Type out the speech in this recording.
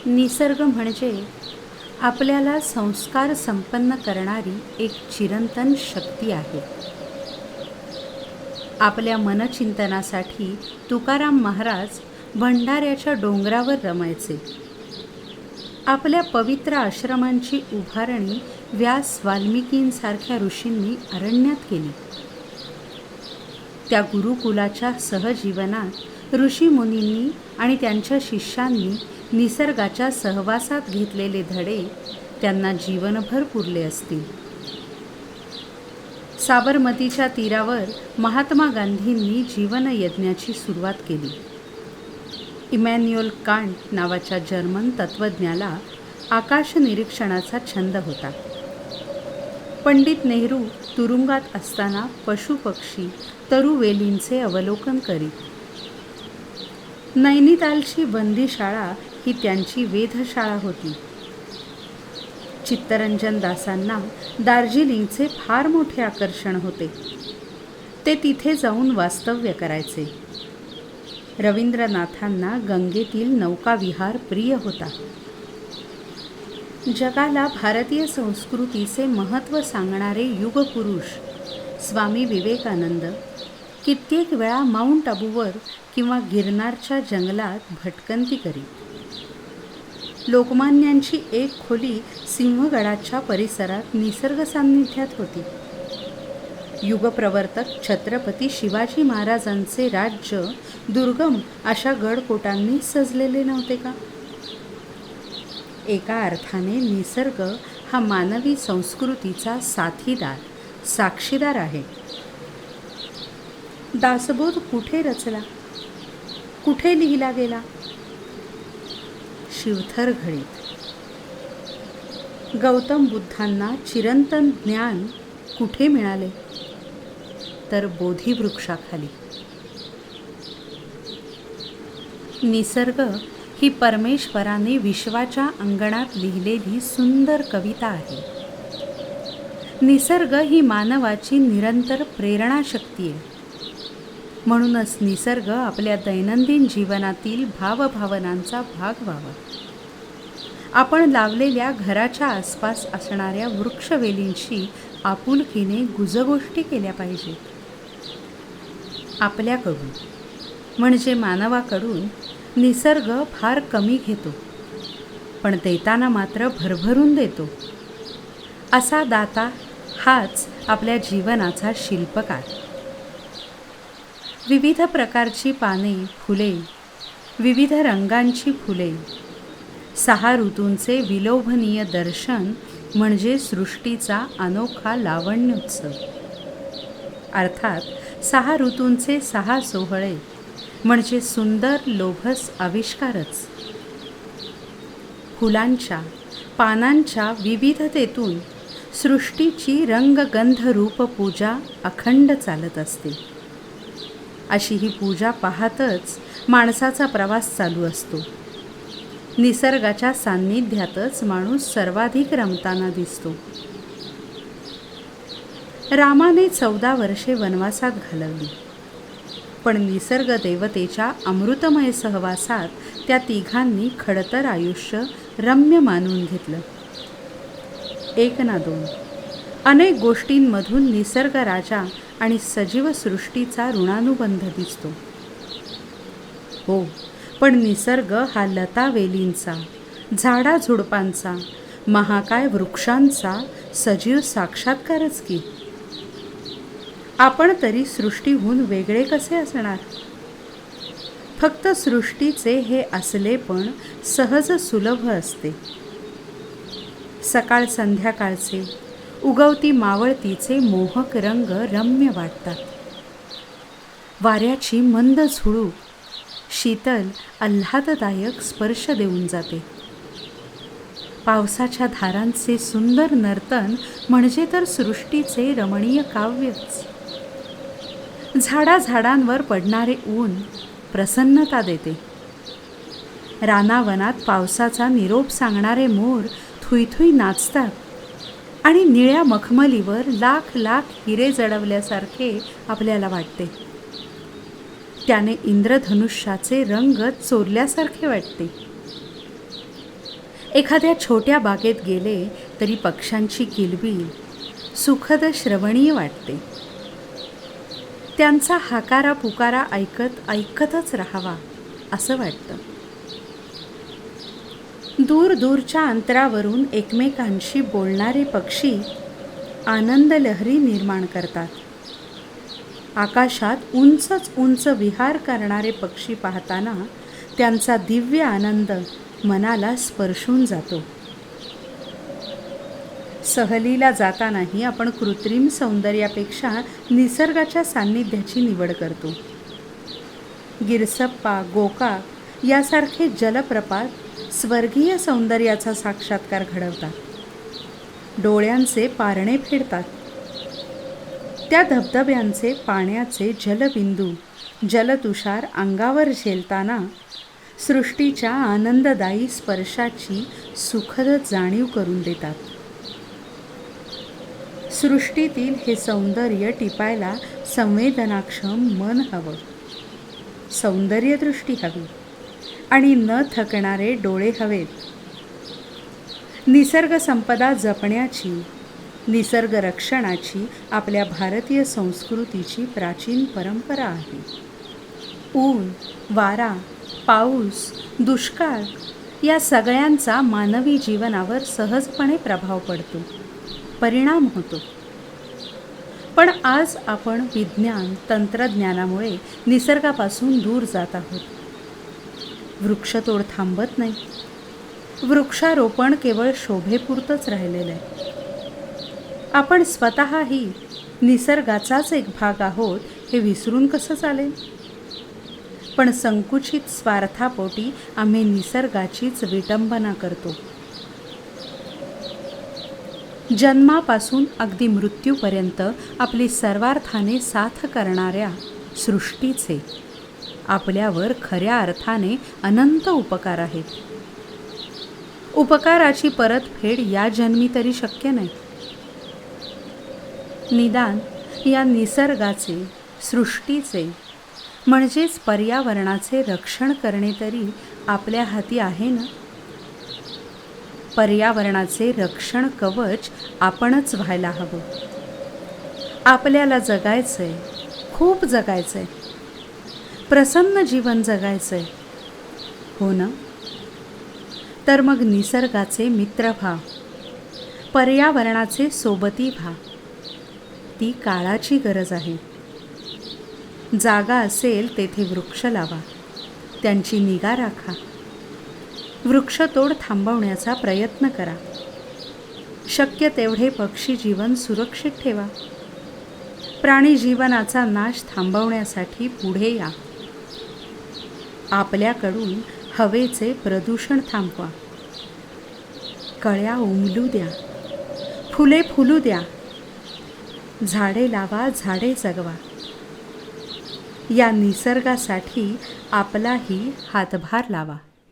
निसर्ग म्हणजे आपल्याला संस्कार संपन्न करणारी एक चिरंतन शक्ती आहे. आपल्या मनचिंतनासाठी तुकाराम महाराज भंडाऱ्याच्या डोंगरावर रमायचे. आपल्या पवित्र आश्रमांची उभारणी व्यास वाल्मिकींसारख्या ऋषींनी अरण्यात केली. त्या गुरुकुलाच्या सहजीवनात ऋषीमुनींनी आणि त्यांच्या शिष्यांनी निसर्गाच्या सहवासात घेतलेले धडे त्यांना जीवनभर पुरले असतील. साबरमतीच्या तीरावर महात्मा गांधींनी जीवनयज्ञाची सुरुवात केली. इमॅन्युअल कांट नावाच्या जर्मन तत्त्वज्ञाला आकाश निरीक्षणाचा छंद होता. पंडित नेहरू तुरुंगात असताना पशुपक्षी तरुवेलींचे अवलोकन करीत. नैनितालची बंदीशाळा ही त्यांची वेधशाळा होती. चित्तरंजन दासांना दार्जिलिंगचे फार मोठे आकर्षण होते. ते तिथे जाऊन वास्तव्य करायचे. रवींद्रनाथांना गंगेतील नौकाविहार प्रिय होता. जगाला भारतीय संस्कृतीचे महत्त्व सांगणारे युगपुरुष स्वामी विवेकानंद कित्येक वेळा माउंट आबूवर किंवा गिरनारच्या जंगलात भटकंती करीत. लोकमान्यांची एक खोली सिंहगडाच्या परिसरात निसर्ग सान्निध्यात होती. युगप्रवर्तक छत्रपती शिवाजी महाराजांचे राज्य दुर्गम अशा गडकोटांनी सजलेले नव्हते का? एका अर्थाने निसर्ग हा मानवी संस्कृतीचा साथीदार, साक्षीदार आहे. दासबोध कुठे रचला, कुठे लिहिला गेला? शिवथर घळीत. गौतम बुद्धांना चिरंतन ज्ञान कुठे मिळाले? तर बोधिवृक्षाखाली. निसर्ग ही परमेश्वराने विश्वाच्या अंगणात लिहिलेली सुंदर कविता आहे. निसर्ग ही मानवाची निरंतर प्रेरणाशक्ती आहे. म्हणूनच निसर्ग आपल्या दैनंदिन जीवनातील भावभावनांचा भाग व्हावा. आपण लावलेल्या घराच्या आसपास असणाऱ्या वृक्षवेलींशी आपुलकीने गुजगोष्टी केल्या पाहिजेत. आपल्याकडून म्हणजे मानवाकडून निसर्ग फार कमी घेतो, पण देताना मात्र भरभरून देतो. असा दाता हाच आपल्या जीवनाचा शिल्पकार. विविध प्रकारची पाने, फुले, विविध रंगांची फुले, 6 ऋतूंचे विलोभनीय दर्शन म्हणजे सृष्टीचा अनोखा लावण्योत्सव. अर्थात 6 ऋतूंचे 6 सोहळे म्हणजे सुंदर लोभस आविष्कारच. फुलांच्या, पानांच्या विविधतेतून सृष्टीची रंगगंध रूप पूजा अखंड चालत असते. अशी ही पूजा पाहतच माणसाचा प्रवास चालू असतो. निसर्गाच्या सान्निध्यातच माणूस सर्वाधिक रमताना दिसतो. रामाने 14 वर्षे वनवासात घालवली, पण निसर्ग देवतेच्या अमृतमय सहवासात त्या तिघांनी खडतर आयुष्य रम्य मानून घेतलं. एक ना दोन अनेक गोष्टींमधून निसर्ग राजा आणि सजीव सृष्टीचा ऋणानुबंध दिसतो. हो, पण निसर्ग हा लतावेलींचा, झाडाझुडपांचा, महाकाय वृक्षांचा सजीव साक्षात्कारच की. आपण तरी सृष्टीहून वेगळे कसे असणार? फक्त सृष्टीचे हे असलेपण सहज सुलभ असते. सकाळ संध्याकाळचे, उगवती मावळतीचे मोहक रंग रम्य वाटतात. वाऱ्याची मंद झुळूक शीतल आल्हाददायक स्पर्श देऊन जाते. पावसाच्या धारांचे सुंदर नर्तन म्हणजे तर सृष्टीचे रमणीय काव्यच. झाडाझाडांवर पडणारे ऊन प्रसन्नता देते. रानावनात पावसाचा निरोप सांगणारे मोर थुईथुई नाचतात आणि निळ्या मखमलीवर लाख लाख हिरे जडवल्यासारखे आपल्याला वाटते. त्याने इंद्रधनुष्याचे रंग चोरल्यासारखे वाटते. एखाद्या छोट्या बागेत गेले तरी पक्ष्यांची किलबिल सुखद श्रवणीय वाटते. त्यांचा हाकारा पुकारा ऐकतच राहावा असं वाटतं. दूर दूरच्या अंतरावरून एकमेकांशी बोलणारे पक्षी आनंद लहरी निर्माण करतात. आकाशात उंचच उंच विहार करणारे पक्षी पाहताना त्यांचा दिव्य आनंद मनाला स्पर्शून जातो. सहलीला जातानाही आपण कृत्रिम सौंदर्यापेक्षा निसर्गाच्या सान्निध्याची निवड करतो. गिरसप्पा, गोकाक यासारखे जलप्रपात स्वर्गीय सौंदर्याचा साक्षात्कार घडवतात. डोळ्यांचे पारणे फेडतात. त्या धबधब्यांचे पाण्याचे जलबिंदू जलतुषार अंगावर झेलताना सृष्टीच्या आनंददायी स्पर्शाची सुखद जाणीव करून देतात. सृष्टीतील हे सौंदर्य टिपायला संवेदनाक्षम मन हवं, सौंदर्यदृष्टी हवी आणि न थकणारे डोळे हवेत. निसर्ग संपदा जपण्याची, निसर्ग रक्षणाची आपल्या भारतीय संस्कृतीची प्राचीन परंपरा आहे. ऊन, वारा, पाऊस, दुष्काळ या सगळ्यांचा मानवी जीवनावर सहजपणे प्रभाव पडतो, परिणाम होतो. पण आज आपण विज्ञान तंत्रज्ञानामुळे निसर्गापासून दूर जात आहोत. वृक्षतोड थांबत नाही. वृक्षारोपण केवळ शोभेपुरतंच राहिलेलं आहे. आपण स्वतःही निसर्गाचाच एक भाग आहोत हे विसरून कसं चालेल? पण संकुचित स्वार्थापोटी आम्ही निसर्गाचीच विटंबना करतो. जन्मापासून अगदी मृत्यूपर्यंत आपली सर्वार्थाने साथ करणाऱ्या सृष्टीचे आपल्यावर खऱ्या अर्थाने अनंत उपकार आहेत. उपकाराची परतफेड या जन्मी तरी शक्य नाही. निदान या निसर्गाचे, सृष्टीचे म्हणजेच पर्यावरणाचे रक्षण करणे तरी आपल्या हाती आहे ना. पर्यावरणाचे रक्षण कवच आपणच व्हायला हवं. आपल्याला जगायचंय, खूप जगायचंय, प्रसन्न जीवन जगायचंय, हो ना? तर मग निसर्गाचे मित्र व्हा, पर्यावरणाचे सोबती व्हा. ती काळाची गरज आहे. जागा असेल तेथे वृक्ष लावा, त्यांची निगा राखा. वृक्षतोड थांबवण्याचा प्रयत्न करा. शक्य तेवढे पक्षी जीवन सुरक्षित ठेवा. प्राणी जीवनाचा नाश थांबवण्यासाठी पुढे या. आपल्याकडून हवेचे प्रदूषण थांबवा. कळ्या उमलू द्या, फुले फुलू द्या. झाडे लावा, झाडे जगवा. या निसर्गासाठी आपलाही हातभार लावा.